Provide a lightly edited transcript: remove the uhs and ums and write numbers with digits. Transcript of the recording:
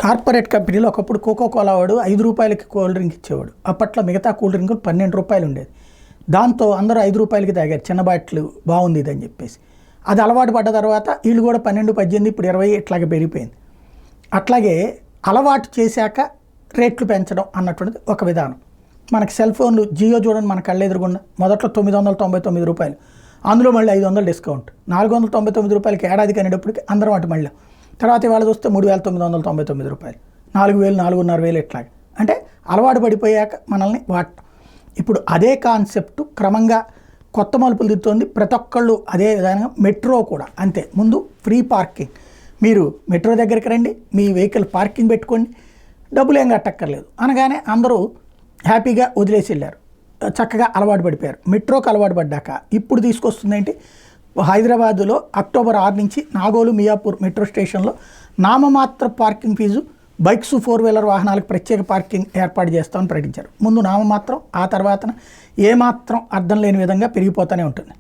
Corporate కంపెనీలో ఒకప్పుడు cocoa Kola వాడు 5 రూపాయలకి కూల్ డ్రింక్ ఇచ్చేవాడు. అప్పట్లో మిగతా కూల్ డ్రింకులు 12 రూపాయలు ఉండేది. దాంతో అందరూ 5 రూపాయలకి తాగారు, చిన్న బాటిల్ బాగుంది ఇదని చెప్పేసి. అది అలవాటు పడ్డ తర్వాత వీళ్ళు కూడా 12, 18, ఇప్పుడు 20 ఇట్లాగే పెరిగిపోయింది. అట్లాగే అలవాటు చేశాక రేట్లు పెంచడం అన్నటువంటిది ఒక విధానం. మనకి సెల్ ఫోన్లు జియో చూడండి, మన కళ్ళు ఎదురుగుండా మొదట్లో 999 రూపాయలు, అందులో మళ్ళీ 500 డిస్కౌంట్, 499 రూపాయలకి ఏడాదికి అనేటప్పటికి అందరం అటు మళ్ళీ. తర్వాత ఇవాళ చూస్తే 3,999 రూపాయలు, 4,000, 4,500 ఇట్లాగా. అంటే అలవాటు పడిపోయాక మనల్ని ఇప్పుడు అదే కాన్సెప్ట్ క్రమంగా కొత్త మలుపులు తిరుగుతోంది. ప్రతి ఒక్కళ్ళు అదే విధంగా. మెట్రో కూడా అంతే. ముందు ఫ్రీ పార్కింగ్, మీరు మెట్రో దగ్గరికి రండి, మీ వెహికల్ పార్కింగ్ పెట్టుకోండి, డబ్బులు ఏం కట్టక్కర్లేదు అనగానే అందరూ హ్యాపీగా వదిలేసి వెళ్ళారు, చక్కగా అలవాటు పడిపోయారు. మెట్రోకి అలవాటు పడ్డాక ఇప్పుడు తీసుకొస్తుంది ఏంటి, హైదరాబాదులో అక్టోబర్ 6 నుంచి నాగోలు, మియాపూర్ మెట్రో స్టేషన్లో నామమాత్ర పార్కింగ్ ఫీజు, బైక్స్, 4-వీలర్ వాహనాలకు ప్రత్యేక పార్కింగ్ ఏర్పాటు చేస్తామని ప్రకటించారు. ముందు నామమాత్రం, ఆ తర్వాత ఏమాత్రం అర్థం లేని విధంగా పెరిగిపోతూనే ఉంటుంది.